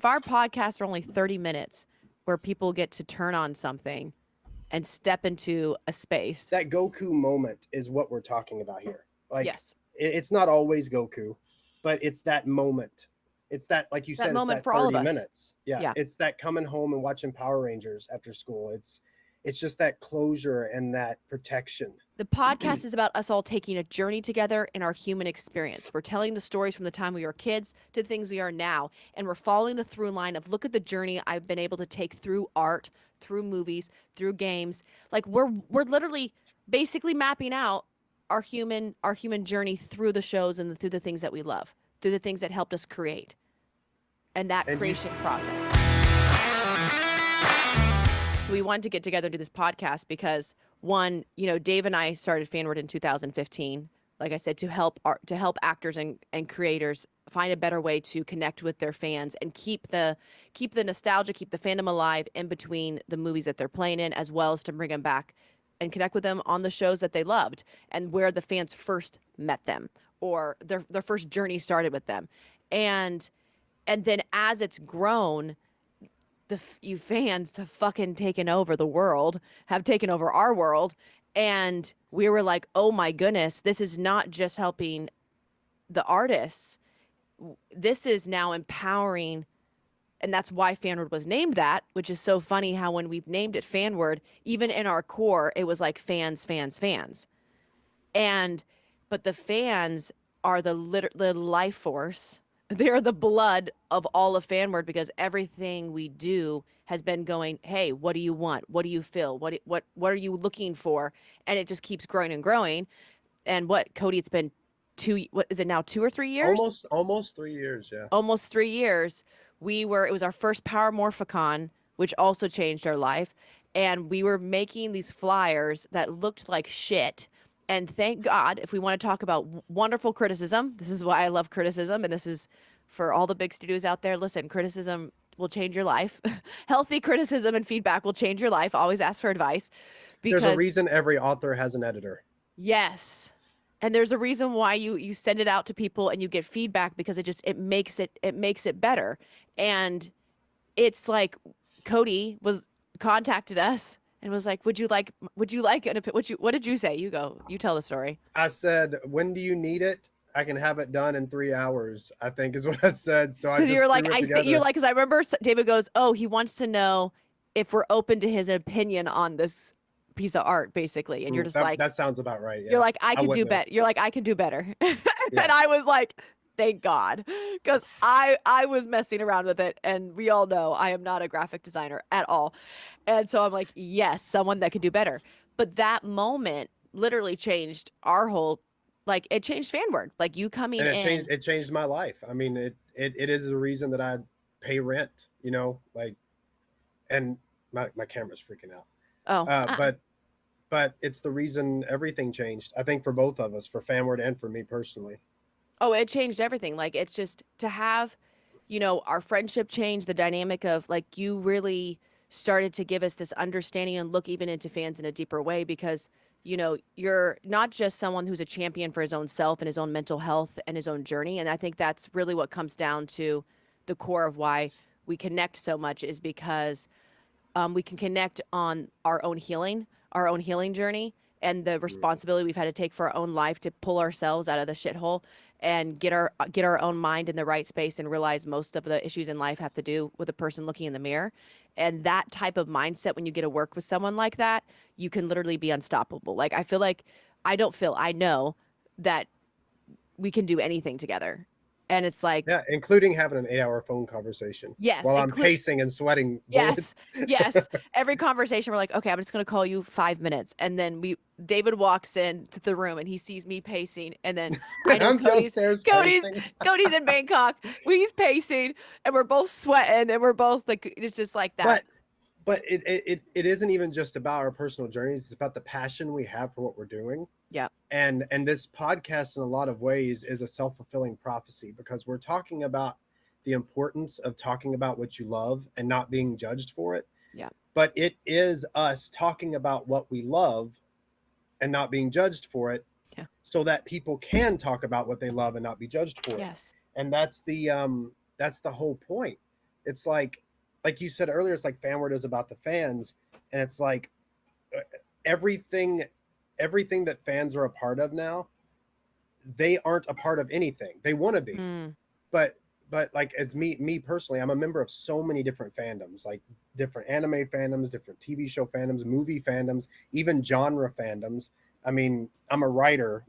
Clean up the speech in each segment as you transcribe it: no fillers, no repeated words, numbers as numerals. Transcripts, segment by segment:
If our podcasts are only 30 minutes where people get to turn on something and step into a space. That Goku moment is what we're talking about here. Like, Yes. it's not always Goku, but it's that moment. It's that, like you That said, it's moment that for all of 30 us. minutes. Yeah, Yeah. it's that coming home and watching Power Rangers after school. It's just that closure and that protection. The podcast is about us all taking a journey together in our human experience. We're telling the stories from the time we were kids to things we are now. And we're following the through line of look at the journey I've been able to take through art, through movies, through games. Like we're literally basically mapping out our human journey through the shows and through the things that we love, through the things that helped us create. And that And creation process. We wanted to get together to do this podcast because one, Dave and I started Fanward in 2015. Like I said, to help actors and creators find a better way to connect with their fans and keep the nostalgia, keep the fandom alive in between the movies that they're playing in, as well as to bring them back and connect with them on the shows that they loved and where the fans first met them or their first journey started with them. And then as it's grown, you fans have fucking taken over the world, have taken over our world. And we were like, oh my goodness, this is not just helping the artists. This is now empowering. And that's why Fanward was named that, which is so funny how when we've named it Fanward, even in our core, it was like fans, fans, fans. But the fans are the life force. They're the blood of all of Fanward because everything we do has been going, hey, what do you want? What do you feel? What are you looking for? And it just keeps growing and growing. And what, Cody, it's been what is it now, 2 or 3 years? Almost 3 years, yeah. Almost 3 years. It was our first Power Morphicon, which also changed our life. And we were making these flyers that looked like shit. And thank God, if we want to talk about wonderful criticism, this is why I love criticism. And this is for all the big studios out there. Listen, criticism will change your life. Healthy criticism and feedback will change your life. Always ask for advice. There's a reason every author has an editor. Yes. And there's a reason why you send it out to people and you get feedback because it makes it better. And it's like Cody contacted us and was like, what did you say? You tell the story. I said, when do you need it? I can have it done in 3 hours, I think is what I said. So I just you're like, together. because I remember David goes, oh, he wants to know if we're open to his opinion on this piece of art, basically. And you're just that sounds about right. Yeah. You're like, I can do better. You're like, I can do better. Yeah. And I was like, thank God. Because I was messing around with it. And we all know I am not a graphic designer at all. And so I'm like, yes, someone that could do better. But that moment literally changed our whole, like it changed Fanward. Like you coming and in. It changed my life. I mean, it is the reason that I pay rent, like, and my camera's freaking out. Oh, but it's the reason everything changed. I think for both of us, for Fanward and for me personally. Oh, it changed everything. Like it's just to have, our friendship change, the dynamic of like you really started to give us this understanding and look even into fans in a deeper way because, you're not just someone who's a champion for his own self and his own mental health and his own journey. And I think that's really what comes down to the core of why we connect so much is because we can connect on our own healing journey and the responsibility we've had to take for our own life to pull ourselves out of the shithole and get our own mind in the right space and realize most of the issues in life have to do with a person looking in the mirror. And that type of mindset, when you get to work with someone like that, you can literally be unstoppable. Like, I know that we can do anything together. And it's like, yeah, including having an 8-hour phone conversation. Yes. While I'm pacing and sweating bullets. Yes. Every conversation, we're like, okay, I'm just going to call you 5 minutes. And then David walks into the room and he sees me pacing. And then I know I'm downstairs pacing. Cody's in Bangkok. He's pacing and we're both sweating and we're both like, it's just like that. But it isn't even just about our personal journeys. It's about the passion we have for what we're doing. Yeah. And this podcast in a lot of ways is a self-fulfilling prophecy because we're talking about the importance of talking about what you love and not being judged for it. Yeah. But it is us talking about what we love and not being judged for it. Yeah. So that people can talk about what they love and not be judged for it. Yes. And that's the whole point. It's like you said earlier, it's like Fanward is about the fans, and it's like uh, everything everything that fans are a part of now, they aren't a part of anything. They want to be, Mm. but like as me personally, I'm a member of so many different fandoms, like different anime fandoms, different TV show fandoms, movie fandoms, even genre fandoms. I mean, I'm a writer,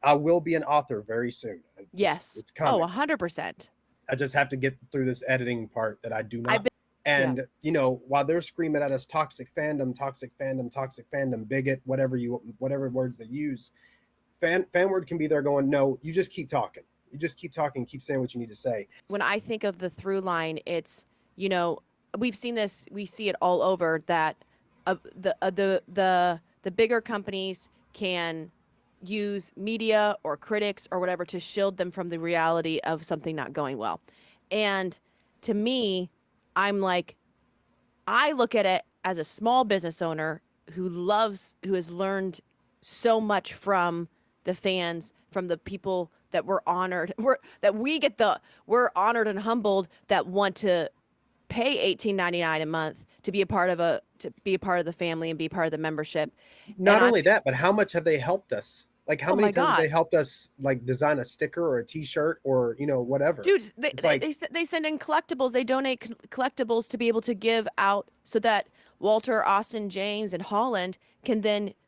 I will be an author very soon. Yes. It's Oh, coming. 100%. I just have to get through this editing part that I do I've not. been, yeah. And while they're screaming at us toxic fandom, toxic fandom, toxic fandom, bigot, whatever words they use, fanword can be there going, no, you just keep talking. You just keep talking, keep saying what you need to say. When I think of the through line, it's, you know, we've seen this, we see it all over that the bigger companies can use media or critics or whatever to shield them from the reality of something not going well. And to me, I'm like, I look at it as a small business owner who has learned so much from the fans, from the people that we're honored, we're honored and humbled that want to pay $18.99 a month to be a part of the family and be part of the membership. And Not I'm only that, but how much have they helped us? Like how oh many my times have they God. helped us like design a sticker or a t-shirt or whatever? Dude, It's like they send in collectibles. They donate collectibles to be able to give out so that Walter, Austin, James, and Holland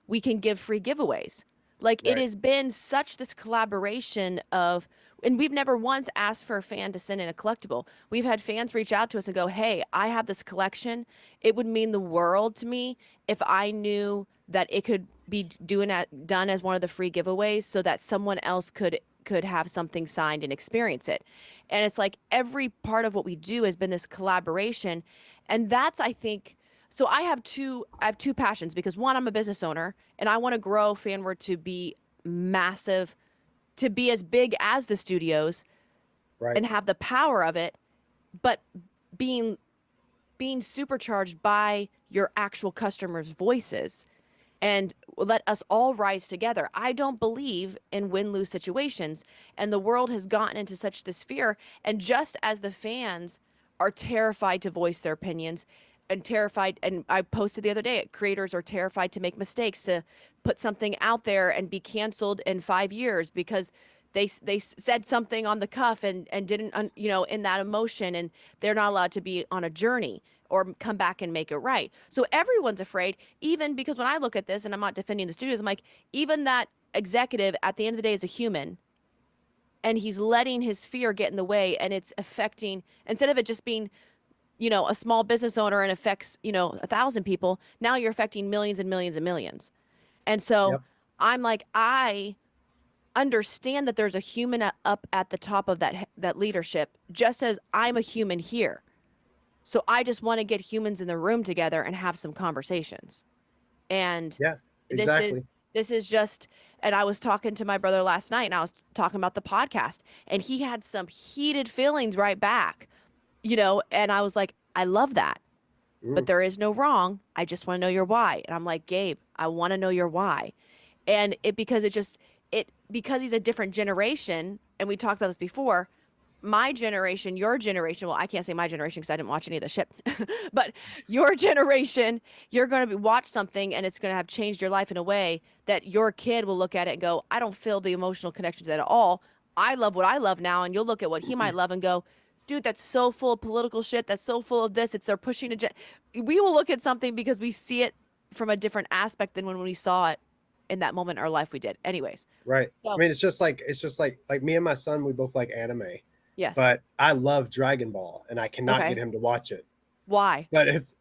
we can give free giveaways. Like it right, has been such this collaboration of, and we've never once asked for a fan to send in a collectible. We've had fans reach out to us and go, "Hey, I have this collection. It would mean the world to me if I knew that it could be done as one of the free giveaways so that someone else could have something signed and experience it." And it's like every part of what we do has been this collaboration. And that's, I think, so I have two passions because one, I'm a business owner and I want to grow Fanward to be massive, to be as big as the studios right. and have the power of it, but being supercharged by your actual customers' voices and let us all rise together. I don't believe in win-lose situations, and the world has gotten into such this fear. And just as the fans are terrified to voice their opinions and terrified, and I posted the other day, creators are terrified to make mistakes, to put something out there and be canceled in 5 years because they said something on the cuff and didn't in that emotion, and they're not allowed to be on a journey or come back and make it right. So everyone's afraid, even because when I look at this, and I'm not defending the studios, I'm like, even that executive at the end of the day is a human, and he's letting his fear get in the way, and it's affecting, instead of it just being, a small business owner and affects, 1,000 people, now you're affecting millions and millions and millions. And so Yep. I'm like, I understand that there's a human up at the top of that leadership, just as I'm a human here. So I just want to get humans in the room together and have some conversations. And Yeah, this exactly. is this is just, and I was talking to my brother last night and I was talking about the podcast and he had some heated feelings right back, and I was like, I love that. But Mm, there is no wrong. I just want to know your why. And I'm like, Gabe, I want to know your why. And because he's a different generation, and we talked about this before, my generation, your generation, well, I can't say my generation because I didn't watch any of the shit, but your generation, you're going to watch something and it's going to have changed your life in a way that your kid will look at it and go, I don't feel the emotional connections at all. I love what I love now. And you'll look at what he might love and go, dude, that's so full of political shit. That's so full of this. They're pushing we will look at something because we see it from a different aspect than when we saw it in that moment in our life we did. Anyways. right. I So, mean, it's just like me and my son, we both like anime, yes. but I love Dragon Ball and I cannot get Okay. him to watch it. Why? But it's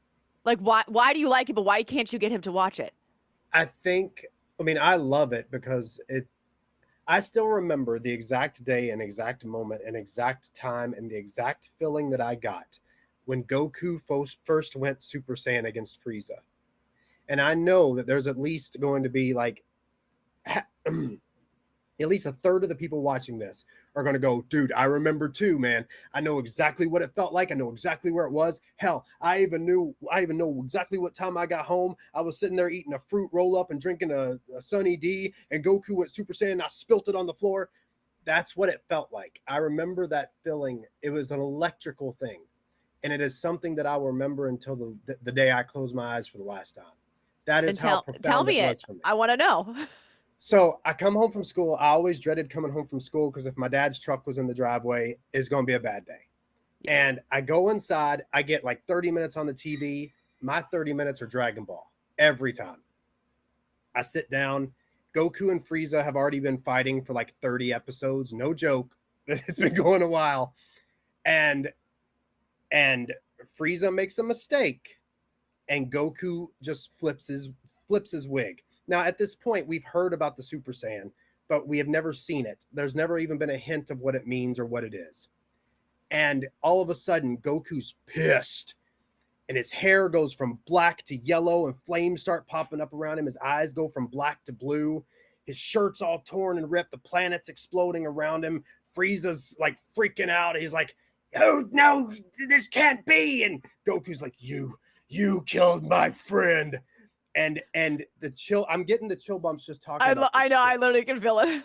Like, why do you like it, but why can't you get him to watch it? I think I mean I love it because I still remember the exact day and exact moment and exact time and the exact feeling that I got when Goku first went Super Saiyan against Frieza. And I know that there's at least going to be like at least a third of the people watching this are going to go, dude, I remember too, man. I know exactly what it felt like. I know exactly where it was. Hell, I even know exactly what time I got home. I was sitting there eating a fruit roll up and drinking a Sunny D, and Goku went Super Saiyan and I spilt it on the floor. That's what it felt like. I remember that feeling. It was an electrical thing. and it is something that I will remember until the day I close my eyes for the last time. That is And how tell profound it me it. was for me. I want to know. So I come home from school. I always dreaded coming home from school because if my dad's truck was in the driveway, it's going to be a bad day. Yes. And I go inside. I get like 30 minutes on the TV. My 30 minutes are Dragon Ball every time. I sit down. Goku and Frieza have already been fighting for like 30 episodes. No joke. It's been going a while. And Frieza makes a mistake and Goku just flips his wig. Now at this point we've heard about the Super Saiyan, but we have never seen it. There's never even been a hint of what it means or what it is. And all of a sudden Goku's pissed and his hair goes from black to yellow and flames start popping up around him. His eyes go from black to blue. His shirt's all torn and ripped. The planet's exploding around him. Frieza's like freaking out. He's like, oh no, this can't be. And Goku's like, you killed my friend. And the chill, I'm getting the chill bumps just talking about this I know, shit. I literally can feel it.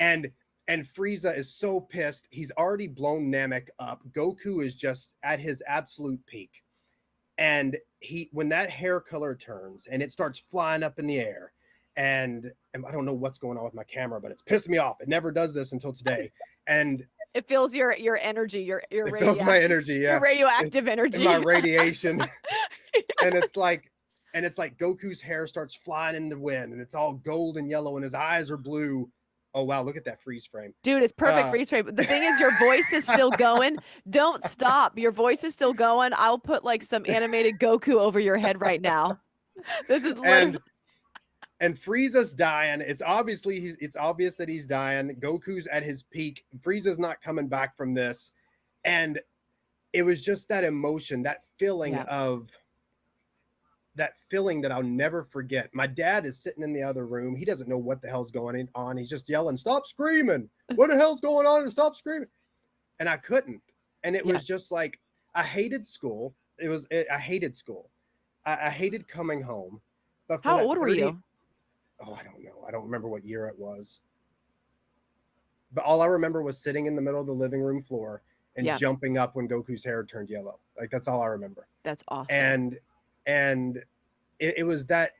And Frieza is so pissed. He's already blown Namek up. Goku is just at his absolute peak. And when that hair color turns and it starts flying up in the air, and I don't know what's going on with my camera, but it's pissing me off. It never does this until today. And it feels your energy, your it feels my energy, yeah. Your radioactive energy. My radiation. Yes. And it's like Goku's hair starts flying in the wind and it's all gold and yellow and his eyes are blue. Oh wow, look at that freeze frame. Dude, it's perfect freeze frame. The thing is your voice is still going. Don't stop. Your voice is still going. I'll put like some animated Goku over your head right now. This is literally and Frieza's dying. It's obvious that he's dying. Goku's at his peak. Frieza's not coming back from this. And it was just that emotion, that feeling that I'll never forget. My dad is sitting in the other room. He doesn't know what the hell's going on. He's just yelling, "Stop screaming. What the hell's going on? Stop screaming." And I couldn't. And it was just like, I hated school. I hated school. I hated coming home. But how old were you? Oh, I don't know. I don't remember what year it was. But all I remember was sitting in the middle of the living room floor and jumping up when Goku's hair turned yellow. Like that's all I remember. That's awesome. And it was that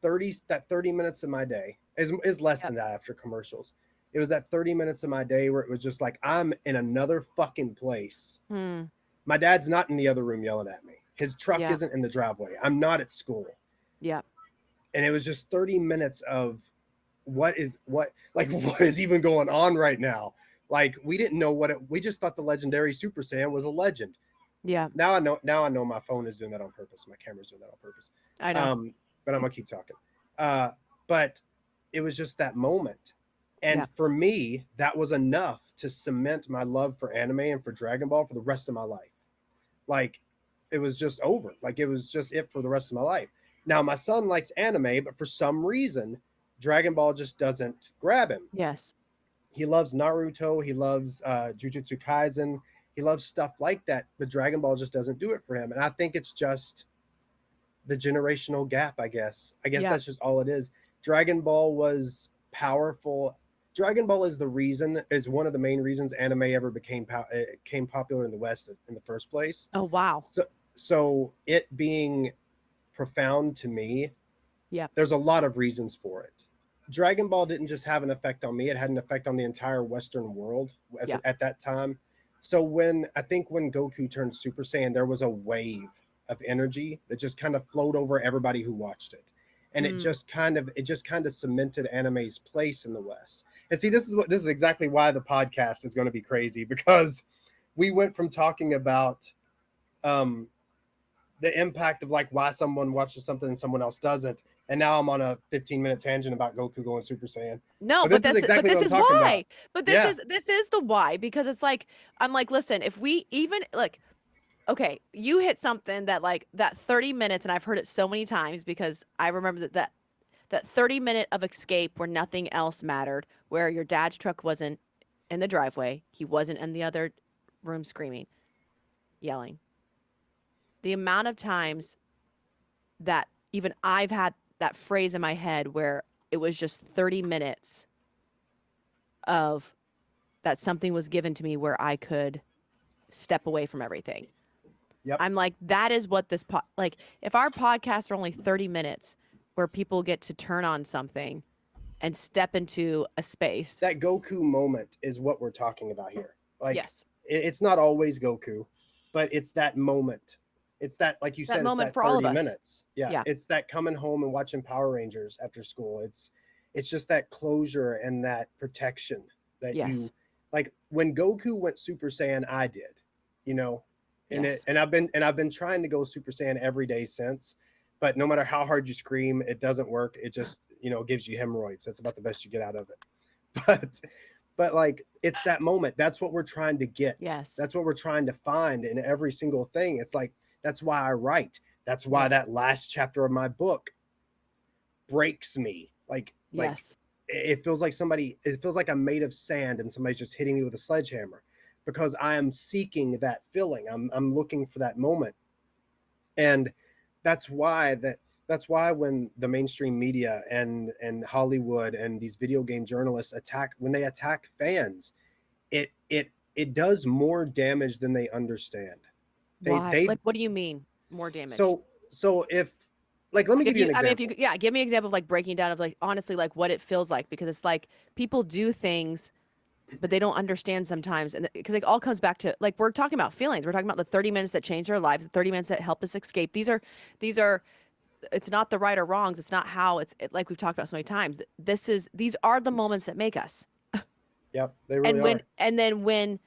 30 minutes of my day is less than that after commercials. It was that 30 minutes of my day where it was just like, I'm in another fucking place. My dad's not in the other room yelling at me. His truck isn't in the driveway. I'm not at school. Yeah. And it was just 30 minutes of what is even going on right now. Like we didn't know we just thought the legendary Super Saiyan was a legend. Yeah. Now I know my phone is doing that on purpose. My camera's doing that on purpose. I know. But I'm gonna keep talking. But it was just that moment. And for me, that was enough to cement my love for anime and for Dragon Ball for the rest of my life. Like it was just over. Like it was just it for the rest of my life. Now my son likes anime, but for some reason, Dragon Ball just doesn't grab him. Yes. He loves Naruto. He loves Jujutsu Kaisen. He loves stuff like that, but Dragon Ball just doesn't do it for him. And I think it's just the generational gap, I guess. That's just all it is. Dragon Ball was powerful. Dragon Ball is one of the main reasons anime ever became popular in the West in the first place. Oh, wow. So it being profound to me, there's a lot of reasons for it. Dragon Ball didn't just have an effect on me. It had an effect on the entire Western world at that time. So when Goku turned Super Saiyan, there was a wave of energy that just kind of flowed over everybody who watched it. And it just kind of cemented anime's place in the West. And see, this is exactly why the podcast is going to be crazy, because we went from talking about the impact of like why someone watches something and someone else doesn't. And now I'm on a 15-minute tangent about Goku going Super Saiyan. No, but this is why. But this is the why, because it's like, I'm like, listen, if we even like, okay, you hit something that like that 30 minutes, and I've heard it so many times because I remember that 30-minute of escape where nothing else mattered, where your dad's truck wasn't in the driveway, he wasn't in the other room screaming, yelling. The amount of times that even I've had that phrase in my head where it was just 30 minutes of that something was given to me where I could step away from everything. Yep. I'm like, that is what this like if our podcasts are only 30 minutes where people get to turn on something and step into a space. That Goku moment is what we're talking about here. Like Yes. it's not always Goku, but it's that moment. It's that, like you That said, it's moment that for all of 30 us. minutes. Yeah. Yeah. It's that coming home and watching Power Rangers after school. It's just that closure and that protection that Yes. you like when Goku went Super Saiyan, I did, you know, Yes. and I've been trying to go Super Saiyan every day since, but no matter how hard you scream, it doesn't work. It just, gives you hemorrhoids. That's about the best you get out of it. But like it's that moment. That's what we're trying to get. Yes. That's what we're trying to find in every single thing. It's like that's why I write. That's why Yes. that last chapter of my book breaks me. Like Yes. it feels like it feels like I'm made of sand and somebody's just hitting me with a sledgehammer because I am seeking that feeling. I'm looking for that moment. And that's why that's why when the mainstream media and Hollywood and these video game journalists attack fans, it does more damage than they understand. Why? They Like, what do you mean more damage? so if like let me Like give you an if you example. yeah, give me an example of like breaking down of like honestly like what it feels like because it's like people do things but they don't understand sometimes and because it all comes back to like we're talking about feelings. We're talking about the 30 minutes that change our lives, the 30 minutes that help us escape. These are it's not the right or wrongs. It's not how like we've talked about so many times. These are the moments that make us. Yep, they really And are.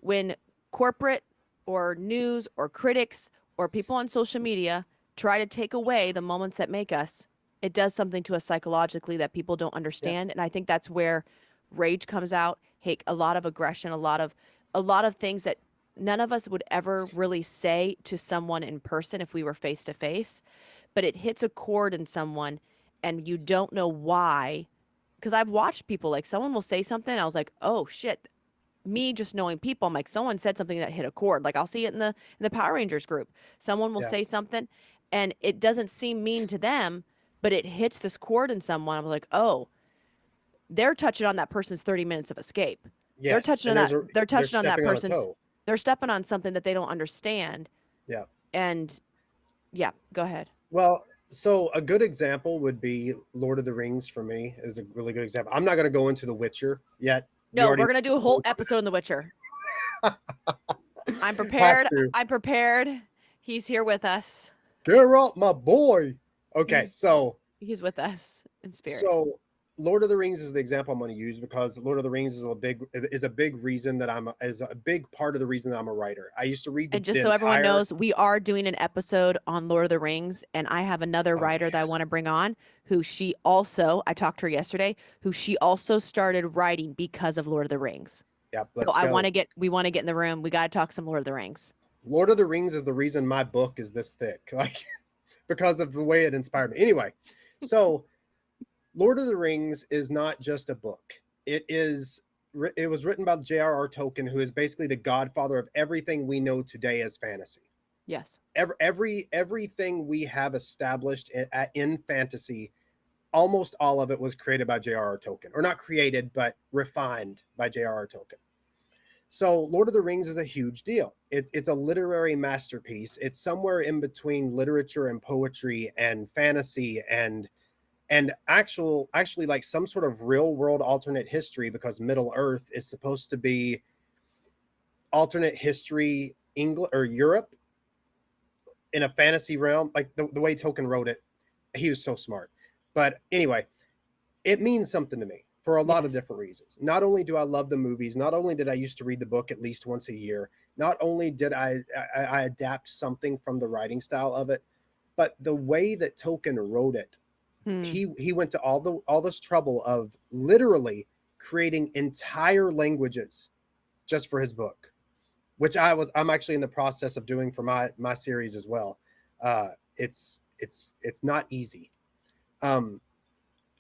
when corporate or news or critics or people on social media try to take away the moments that make us, it does something to us psychologically that people don't Yeah. understand. And I think that's where rage comes out, hate, a lot of aggression, a lot of things that none of us would ever really say to someone in person if we were face to face, but it hits a chord in someone and you don't know why. Because I've watched people like someone will say something. I was like, oh shit, me just knowing people, I'm like, someone said something that hit a chord. Like I'll see it in the Power Rangers group. Someone will Yeah. say something and it doesn't seem mean to them, but it hits this chord in someone. I'm like, oh, they're touching on that person's 30 minutes of escape. They're Yes. touching And on that, they're they're touching on that stepping on a person's, toe. they're stepping on something that they don't understand. Yeah. And yeah, go ahead. Well, so a good example would be Lord of the Rings for me is a really good example. I'm not going to go into The Witcher yet. You No, already we're gonna do a whole episode in The Witcher. I'm have prepared. to. I'm prepared. He's here with us. Geralt, my boy. Okay, He's he's with us in spirit. so Lord of the Rings is the example I'm going to use because Lord of the Rings is a big reason that is a big part of the reason that I'm a writer. I used to read And the just so everyone entire. knows, we are doing an episode on Lord of the Rings, and I have another Oh writer that I yeah, want to bring on who I talked to her yesterday, who she also started writing because of Lord of the Rings. yep. So Let's go. we want to get in the room. We got to talk some Lord of the Rings. Lord of the Rings is the reason my book is this thick, like because of the way it inspired me. Anyway, so Lord of the Rings is not just a book. It was written by J.R.R. Tolkien, who is basically the godfather of everything we know today as fantasy. Yes. Everything we have established in fantasy, almost all of it was created by J.R.R. Tolkien, or not created, but refined by J.R.R. Tolkien. So Lord of the Rings is a huge deal. It's a literary masterpiece. It's somewhere in between literature and poetry and fantasy and actually like some sort of real world alternate history because Middle Earth is supposed to be alternate history England or Europe in a fantasy realm. Like the way Tolkien wrote it, he was so smart. But anyway, it means something to me for a lot of Yes. different reasons. Not only do I love the movies, not only did I used to read the book at least once a year, not only did I adapt something from the writing style of it, but the way that Tolkien wrote it, Hmm. he went to all this trouble of literally creating entire languages just for his book, which I'm actually in the process of doing for my series as well. It's not easy. Um,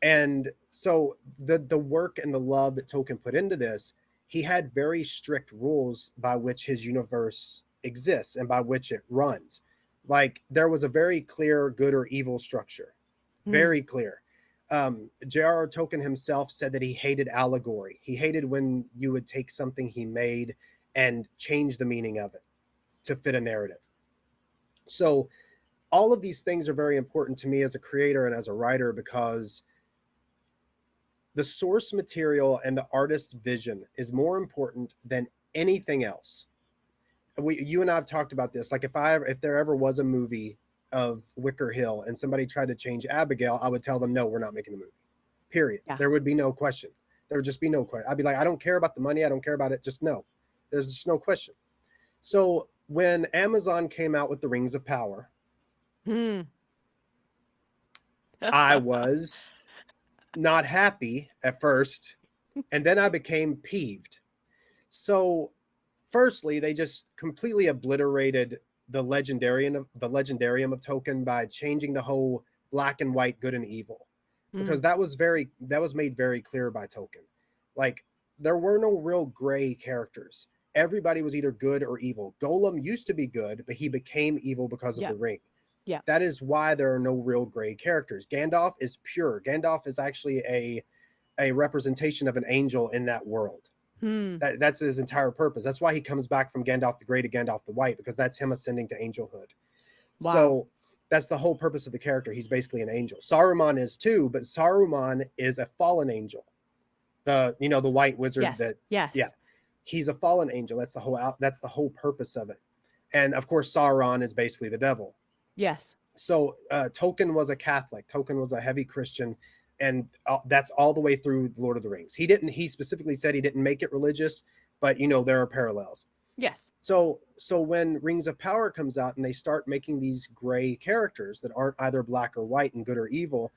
and so the work and the love that Tolkien put into this, he had very strict rules by which his universe exists and by which it runs. Like there was a very clear good or evil structure, Hmm. very clear. J.R.R. Tolkien himself said that he hated allegory. He hated when you would take something he made and change the meaning of it to fit a narrative. So all of these things are very important to me as a creator and as a writer, because the source material and the artist's vision is more important than anything else. You and I have talked about this. Like if there ever was a movie of Wicker Hill and somebody tried to change Abigail, I would tell them, no, we're not making the movie. Period. Yeah. There would be no question. There would just be no question. I'd be like, I don't care about the money. I don't care about it. Just no. There's just no question. So when Amazon came out with the Rings of Power, I was not happy at first, and then I became peeved. So firstly, they just completely obliterated the legendarium of Tolkien by changing the whole black and white, good and evil, because that was made very clear by Tolkien. Like, there were no real gray characters. Everybody was either good or evil. Golem used to be good, but he became evil because of the ring. Yeah. That is why there are no real gray characters. Gandalf is pure. Gandalf is actually a representation of an angel in that world. That's his entire purpose. That's why he comes back from Gandalf the Grey to Gandalf the White, because that's him ascending to angelhood. Wow. So that's the whole purpose of the character. He's basically an angel. Saruman is too, but Saruman is a fallen angel. The white wizard. Yes. He's a fallen angel. That's the whole purpose of it. And of course, Sauron is basically the devil. Yes. So Tolkien was a Catholic. Tolkien was a heavy Christian, and that's all the way through Lord of the Rings. He specifically said he didn't make it religious, but there are parallels. Yes. So when Rings of Power comes out and they start making these gray characters that aren't either black or white and good or evil,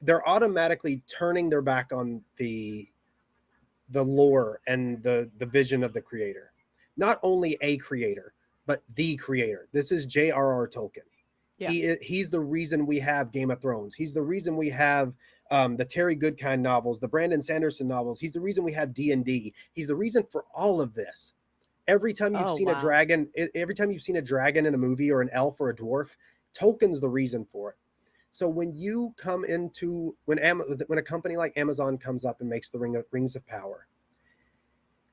they're automatically turning their back on the lore and the vision of the creator. Not only a creator, but the creator. This is J.R.R. Tolkien. Yeah. He's the reason we have Game of Thrones. He's the reason we have the Terry Goodkind novels, the Brandon Sanderson novels. He's the reason we have D&D. He's the reason for all of this. Every time you've seen a dragon, in a movie, or an elf or a dwarf, Tolkien's the reason for it. So when you come into when a company like Amazon comes up and makes the Rings of Power,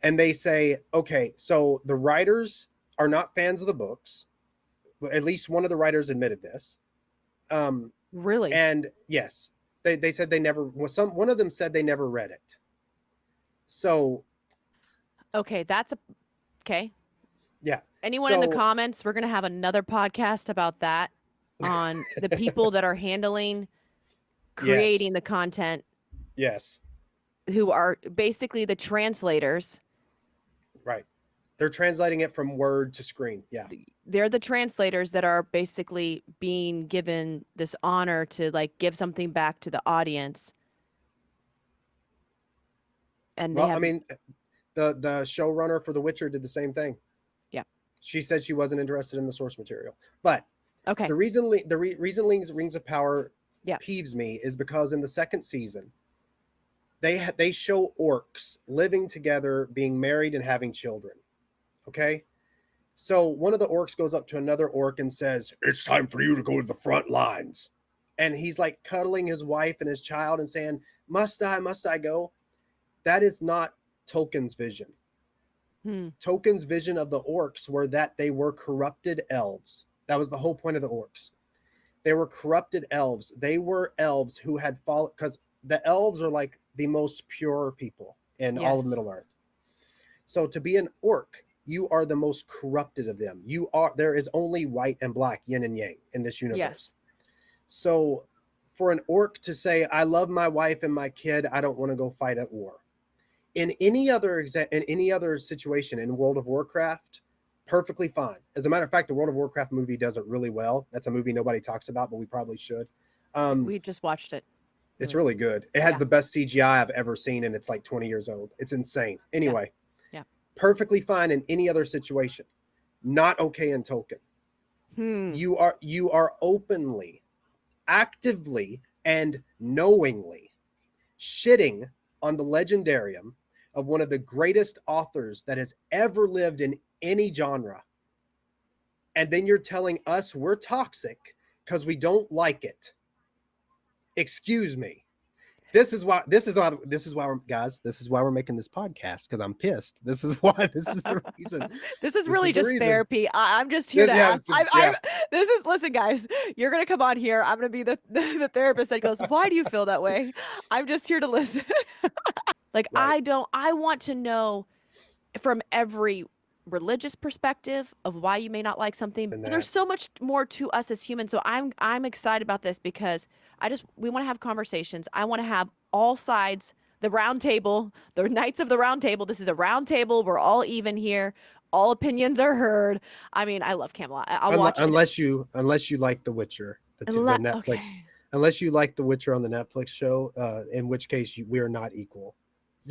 and they say, okay, so the writers are not fans of the books. At least one of the writers admitted this. Really? And yes, they said they never. One of them said they never read it. So, okay, okay. Yeah. Anyone in the comments? We're gonna have another podcast about that, on the people that are handling creating the content. Yes. Who are basically the translators. Right. They're translating it from word to screen. Yeah. They're the translators that are basically being given this honor to give something back to the audience. And the showrunner for The Witcher did the same thing. Yeah. She said she wasn't interested in the source material. But okay. The reason Rings of Power peeves me is because in the second season, they show orcs living together, being married and having children. Okay? So one of the orcs goes up to another orc and says, "It's time for you to go to the front lines." And he's like cuddling his wife and his child and saying, Must I go? That is not Tolkien's vision. Tolkien's vision of the orcs were that they were corrupted elves. That was the whole point of the orcs. They were corrupted elves. They were elves who had fallen, because the elves are like the most pure people in all of Middle-earth. So to be an orc, you are the most corrupted of them. There is only white and black, yin and yang in this universe. Yes. So for an orc to say, I love my wife and my kid, I don't want to go fight at war. In any other situation in World of Warcraft, perfectly fine. As a matter of fact, the World of Warcraft movie does it really well. That's a movie nobody talks about, but we probably should. We just watched it. It's really good. It has the best CGI I've ever seen, and it's like 20 years old. It's insane. Anyway, perfectly fine in any other situation. Not okay in Tolkien. You are openly, actively, and knowingly shitting on the legendarium of one of the greatest authors that has ever lived in any genre. And then you're telling us we're toxic because we don't like it. Excuse me. This is why we're, guys, this is why we're making this podcast, because I'm pissed. This is why. This is the reason. This is really just therapy. I'm just here to Yeah, ask. This is, listen, guys, you're going to come on here. I'm going to be the therapist that goes, why do you feel that way? I'm just here to listen. Like, right. I want to know from every religious perspective of why you may not like something. There's so much more to us as humans. So I'm excited about this because we want to have conversations. I want to have all sides, the round table, the Knights of the Round Table. This is a round table. We're all even here. All opinions are heard. I mean, I love Camelot. I'll watch it. Unless you like The Witcher, the Netflix. Okay. Unless you like The Witcher on the Netflix show, in which case we are not equal.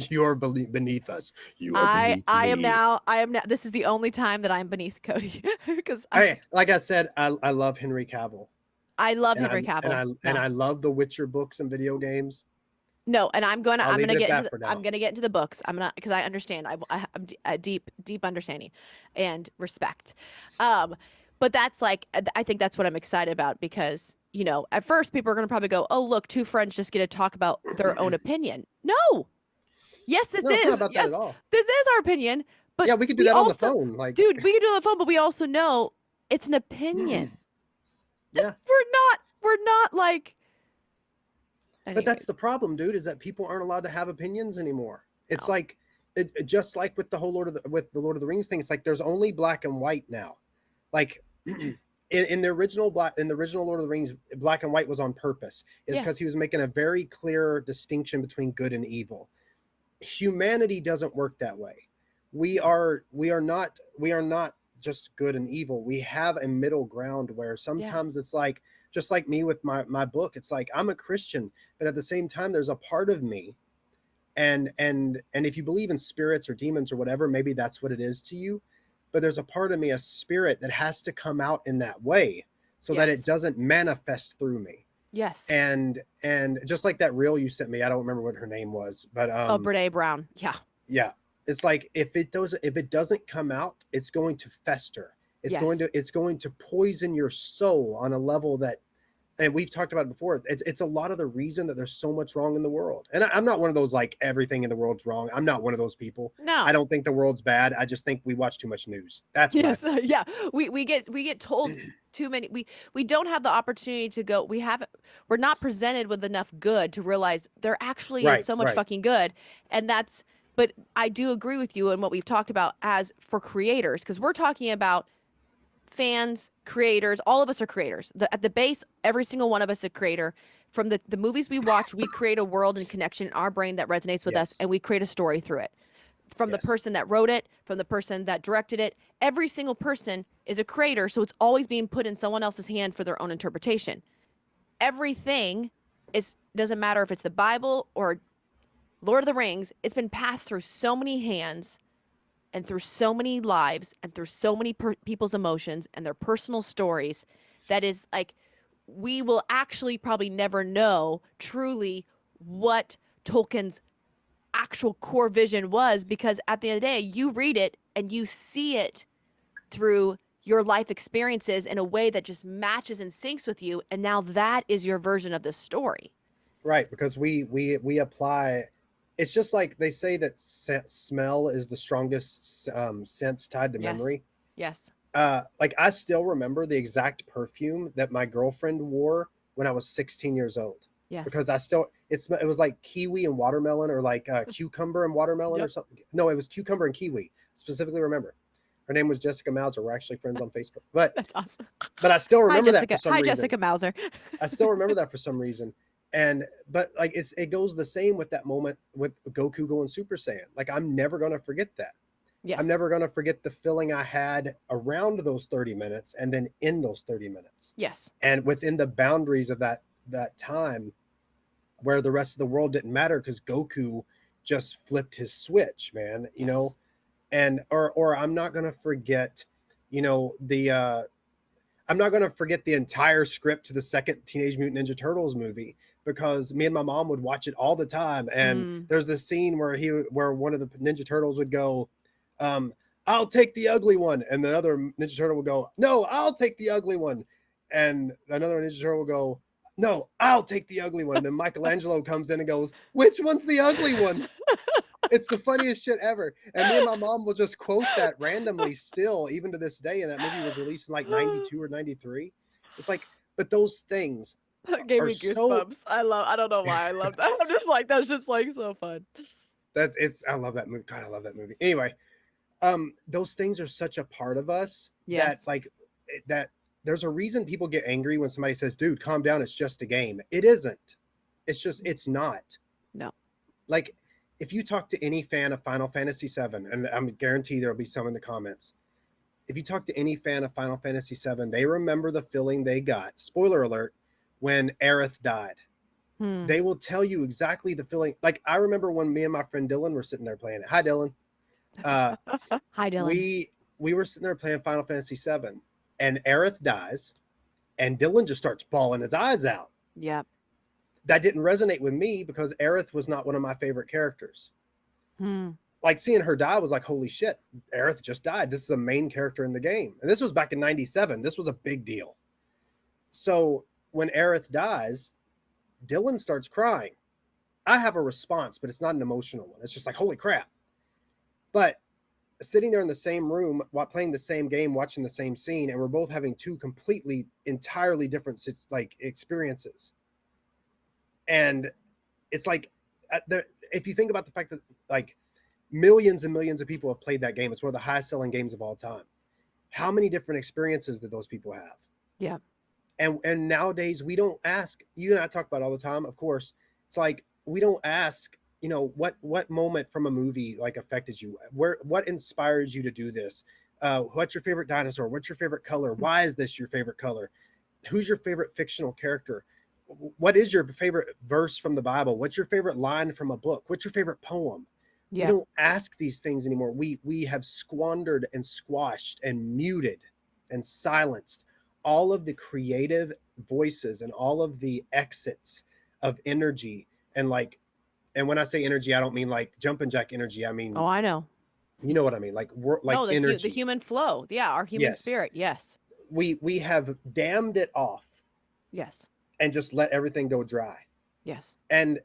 You are beneath us. I am now. This is the only time that I'm beneath Cody because like I said, I love Henry Cavill. I love Henry Cavill, and I love the Witcher books and video games. No, and I'm gonna get into the books. Because I understand. I'm a deep understanding and respect. But that's like, I think that's what I'm excited about because, you know, at first people are gonna probably go, oh look, two friends just get to talk about their own opinion. No. Yes, this is. Not about that at all. This is our opinion. But yeah, we could do that on the phone. Like, dude, we could do it on the phone, but we also know it's an opinion. Yeah. We're not like. Anyway. But that's the problem, dude, is that people aren't allowed to have opinions anymore. It's like, just like with the whole Lord of the Rings thing, it's like there's only black and white now. Like in the original Lord of the Rings, black and white was on purpose. It's because he was making a very clear distinction between good and evil. Humanity doesn't work that way. We are not just good and evil. We have a middle ground where sometimes it's like, just like me with my book, it's like I'm a Christian, but at the same time there's a part of me, and if you believe in spirits or demons or whatever, maybe that's what it is to you, but there's a part of me, a spirit, that has to come out in that way so that it doesn't manifest through me. Yes. And just like that reel you sent me, I don't remember what her name was, but Brene Brown. Yeah. It's like if it doesn't come out, it's going to fester. It's going to poison your soul on a level that, and we've talked about it before. It's a lot of the reason that there's so much wrong in the world. And I'm not one of those like everything in the world's wrong. I'm not one of those people. No, I don't think the world's bad. I just think we watch too much news. That's yeah. We get told too many. We don't have the opportunity to go. We're not presented with enough good to realize there actually is so much fucking good, and that's. But I do agree with you in what we've talked about as for creators, because we're talking about fans, creators. All of us are creators. At the base, every single one of us is a creator. From the movies we watch, we create a world and connection in our brain that resonates with us, and we create a story through it. From the person that wrote it, from the person that directed it, every single person is a creator, so it's always being put in someone else's hand for their own interpretation. Everything doesn't matter if it's the Bible or Lord of the Rings, it's been passed through so many hands and through so many lives and through so many people's emotions and their personal stories that is like, we will actually probably never know truly what Tolkien's actual core vision was, because at the end of the day, you read it and you see it through your life experiences in a way that just matches and syncs with you. And now that is your version of the story. Right. Because we apply. It's just like they say that smell is the strongest sense tied to memory. Yes. Like I still remember the exact perfume that my girlfriend wore when I was 16 years old. Yes. Because it was like kiwi and watermelon, or like cucumber and watermelon or something. No, it was cucumber and kiwi. Specifically remember. Her name was Jessica Mauser. We're actually friends on Facebook. But that's awesome. But I still remember that for some reason. Hi, Jessica Mauser. I still remember that for some reason. But like it goes the same with that moment with Goku going Super Saiyan. Like I'm never gonna forget that. Yes. I'm never gonna forget the feeling I had around those 30 minutes and then in those 30 minutes. Yes. And within the boundaries of that time where the rest of the world didn't matter because Goku just flipped his switch, man. You know, and or I'm not gonna forget, you know, I'm not going to forget the entire script to the second Teenage Mutant Ninja Turtles movie, because me and my mom would watch it all the time. And there's this scene where one of the Ninja Turtles would go, I'll take the ugly one. And the other Ninja Turtle would go, no, I'll take the ugly one. And another Ninja Turtle will go, no, I'll take the ugly one. And then Michelangelo comes in and goes, which one's the ugly one? It's the funniest shit ever. And me and my mom will just quote that randomly still, even to this day. And that movie was released in like 92 or 93. It's like, but those things That gave are me so, goosebumps. I don't know why I love that. I'm just like, that's just like so fun. I love that movie. God, I love that movie. Anyway, those things are such a part of us that Yes. like that there's a reason people get angry when somebody says, dude, calm down, it's just a game. It isn't. It's not. No. Like, if you talk to any fan of Final Fantasy VII, and I'm guarantee there'll be some in the comments, if you talk to any fan of Final Fantasy VII, they remember the feeling they got, spoiler alert, when Aerith died. They will tell you exactly the feeling. Like, I remember when me and my friend Dylan were sitting there playing it. Hi, Dylan. Hi, Dylan. We were sitting there playing Final Fantasy VII, and Aerith dies, and Dylan just starts bawling his eyes out. Yep. That didn't resonate with me because Aerith was not one of my favorite characters. Hmm. Like, seeing her die was like, holy shit, Aerith just died. This is the main character in the game. And this was back in 97. This was a big deal. So when Aerith dies, Dylan starts crying. I have a response, but it's not an emotional one. It's just like, holy crap. But sitting there in the same room while playing the same game, watching the same scene, and we're both having two completely, entirely different like experiences. And it's like, if you think about the fact that like millions and millions of people have played that game, it's one of the highest selling games of all time. How many different experiences did those people have? Yeah. And nowadays we don't ask. You and I talk about it all the time. Of course, it's like we don't ask. You know, what moment from a movie like affected you? What inspires you to do this? What's your favorite dinosaur? What's your favorite color? Why is this your favorite color? Who's your favorite fictional character? What is your favorite verse from the Bible? What's your favorite line from a book? What's your favorite poem? We Yeah. don't ask these things anymore. We have squandered and squashed and muted and silenced all of the creative voices and all of the exits of energy. And like, and when I say energy, I don't mean like jumping jack energy. I mean, Oh, I know. you know what I mean? Like No, energy. the human flow. Yeah, our human Yes. spirit. Yes. We have dammed it off Yes. and just let everything go dry. Yes. And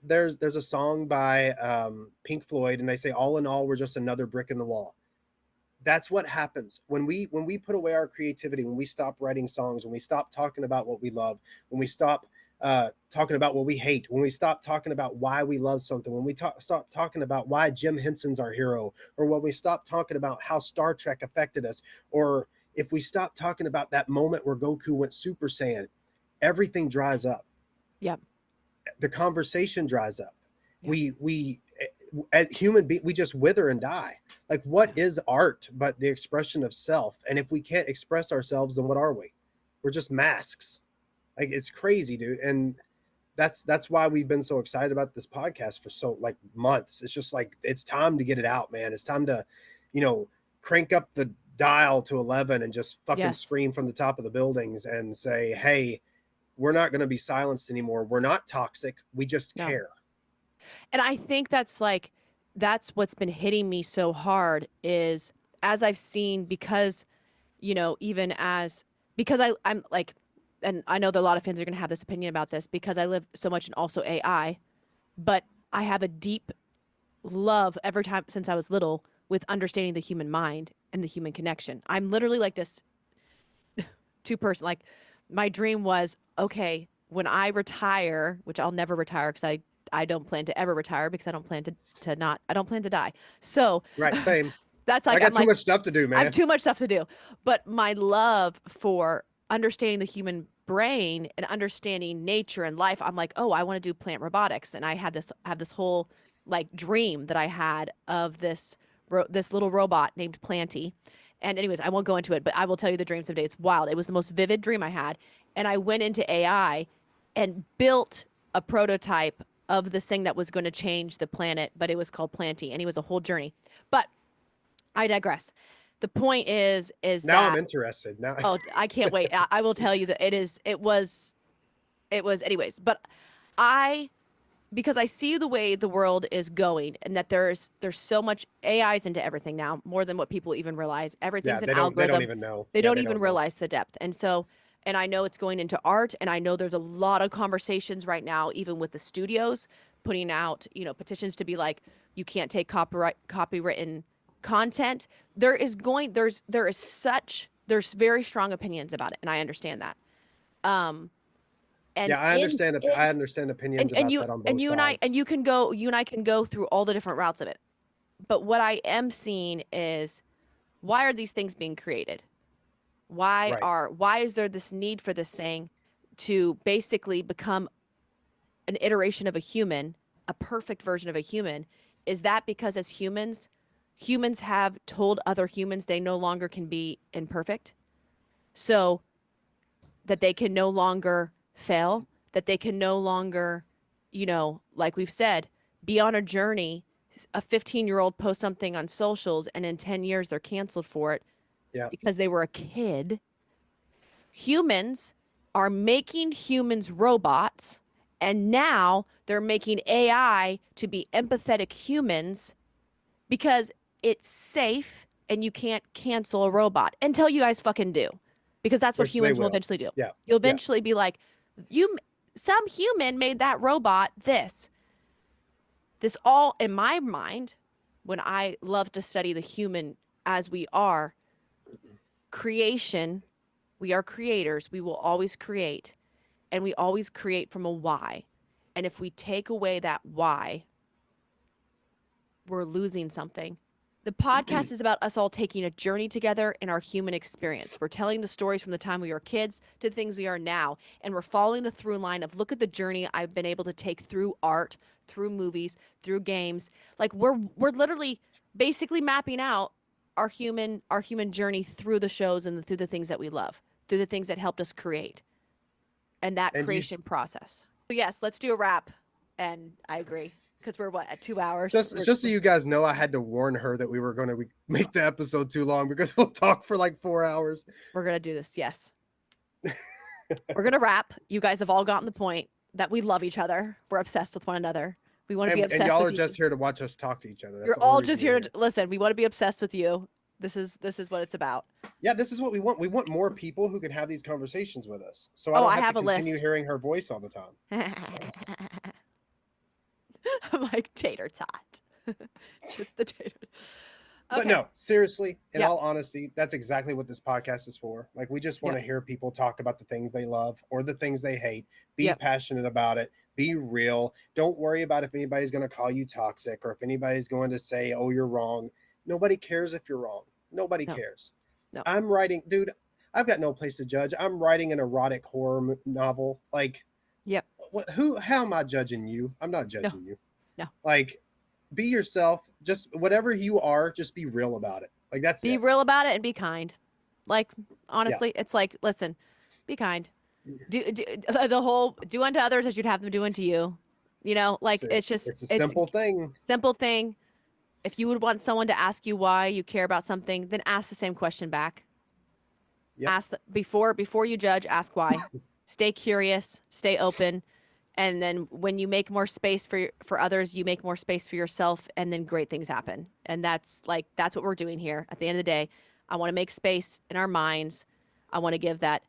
there's a song by Pink Floyd, and they say, all in all, we're just another brick in the wall. That's what happens when we put away our creativity, when we stop writing songs, when we stop talking about what we love, when we stop talking about what we hate, when we stop talking about why we love something, when we stop talking about why Jim Henson's our hero, or when we stop talking about how Star Trek affected us, or if we stop talking about that moment where Goku went Super Saiyan, everything dries up. Yep. The conversation dries up. Yep. We as human beings, we just wither and die. Like, what is art but the expression of self? And if we can't express ourselves, then what are we? We're just masks. Like, it's crazy, dude. And that's why we've been so excited about this podcast for so like months. It's just like, it's time to get it out, man. It's time to, crank up the dial to 11 and just fucking scream from the top of the buildings and say, hey, we're not going to be silenced anymore. We're not toxic. We just care. And I think that's what's been hitting me so hard is, as I've seen, because, I'm like, and I know that a lot of fans are going to have this opinion about this because I live so much in also AI, but I have a deep love every time since I was little with understanding the human mind and the human connection. I'm literally like this two-person, like my dream was, okay, when I retire, which I'll never retire because I don't plan to ever retire because I don't plan to die. So right, same. That's like, I got too much stuff to do, man. I have too much stuff to do. But my love for understanding the human brain and understanding nature and life, I'm like, oh, I want to do plant robotics. And I have this whole like dream that I had of this little robot named Planty. And anyways, I won't go into it, but I will tell you the dream someday. It's wild. It was the most vivid dream I had. And I went into AI and built a prototype of this thing that was going to change the planet, but it was called Planty, and it was a whole journey. But I digress. The point is now I'm interested now. Oh, I can't wait. I will tell you that it was anyways, but because I see the way the world is going and that there's so much AI's into everything now, more than what people even realize. Everything's an algorithm. They don't even know. They don't even realize the depth. And so And I know it's going into art, and I know there's a lot of conversations right now, even with the studios putting out, petitions to be like, you can't take copywritten content. There's very strong opinions about it, and I understand that. And Yeah, I understand opinions about that on both sides. you and I can go through all the different routes of it. But what I am seeing is, why are these things being created? Right. Why is there this need for this thing to basically become an iteration of a human, a perfect version of a human? Is that because as humans have told other humans they no longer can be imperfect? So that they can no longer fail, that they can no longer, like we've said, be on a journey. A 15-year-old posts something on socials and in 10 years they're canceled for it because they were a kid. Humans are making humans robots, and now they're making AI to be empathetic humans because it's safe and you can't cancel a robot until you guys fucking do. Because that's what humans will eventually do. Yeah. You'll eventually be like, some human made that robot this. This all, in my mind, when I love to study the human as we are, creation, we are creators. We will always create. And we always create from a why. And if we take away that why, we're losing something. The podcast is about us all taking a journey together in our human experience. We're telling the stories from the time we were kids to the things we are now. And we're following the through line of, look at the journey I've been able to take through art, through movies, through games. Like we're literally basically mapping out our human journey through the shows and through the things that we love, through the things that helped us create. And that creation process. So yes, let's do a wrap. And I agree. Because we're at 2 hours. Just so you guys know, I had to warn her that we were going to make the episode too long because we'll talk for like 4 hours. We're going to do this. Yes. We're going to wrap. You guys have all gotten the point that we love each other. We're obsessed with one another. We want to be obsessed with you. And y'all are just here to watch us talk to each other. You're all just here to listen. We want to be obsessed with you. This is what it's about. Yeah, this is what we want. We want more people who can have these conversations with us. So I don't have to continue hearing her voice all the time. I'm like, tater tot. Just the tater. Okay. But no, seriously, in all honesty, that's exactly what this podcast is for. Like, we just want to hear people talk about the things they love or the things they hate. Be passionate about it. Be real. Don't worry about if anybody's going to call you toxic or if anybody's going to say, oh, you're wrong. Nobody cares if you're wrong. Nobody cares. No. I'm writing, dude, I've got no place to judge. I'm writing an erotic horror novel. Like, how am I judging you? I'm not judging you. No. Like, be yourself. Just whatever you are, just be real about it. Like, that's Be real about it and be kind. Like, honestly, it's like, listen, be kind. Do unto others as you'd have them do unto you. Like, it's a simple thing. Simple thing. If you would want someone to ask you why you care about something, then ask the same question back. Yep. Ask before you judge, ask why. Stay curious, stay open. And then when you make more space for others, you make more space for yourself, and then great things happen. And that's what we're doing here. At the end of the day, I want to make space in our minds. I want to give that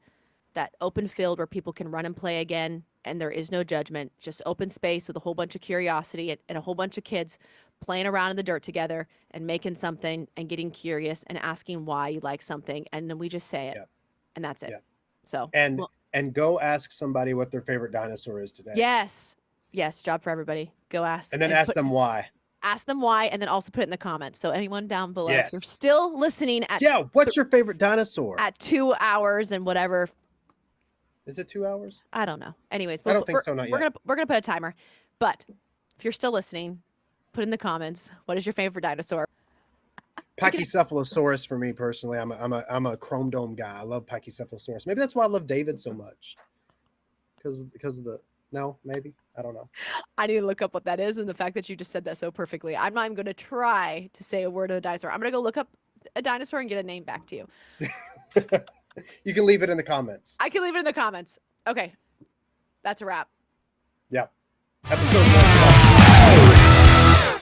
open field where people can run and play again, and there is no judgment. Just open space with a whole bunch of curiosity and a whole bunch of kids playing around in the dirt together and making something and getting curious and asking why you like something, and then we just say it, and that's it. Yeah. So and go ask somebody what their favorite dinosaur is today. Yes, job for everybody. Go ask, and then ask them why. Ask them why, and then also put it in the comments. So anyone down below, if you're still listening at what's your favorite dinosaur at 2 hours and whatever. Is it 2 hours? I don't know. Anyways, I don't think so. Not yet. We're gonna put a timer, but if you're still listening, put in the comments, what is your favorite dinosaur? Pachycephalosaurus for me personally. I'm a chrome dome guy. I love Pachycephalosaurus. Maybe that's why I love David so much. Because of the maybe. I don't know. I need to look up what that is, and the fact that you just said that so perfectly. I'm not even going to try to say a word of a dinosaur. I'm going to go look up a dinosaur and get a name back to you. You can leave it in the comments. I can leave it in the comments. Okay. That's a wrap. Yeah. Episode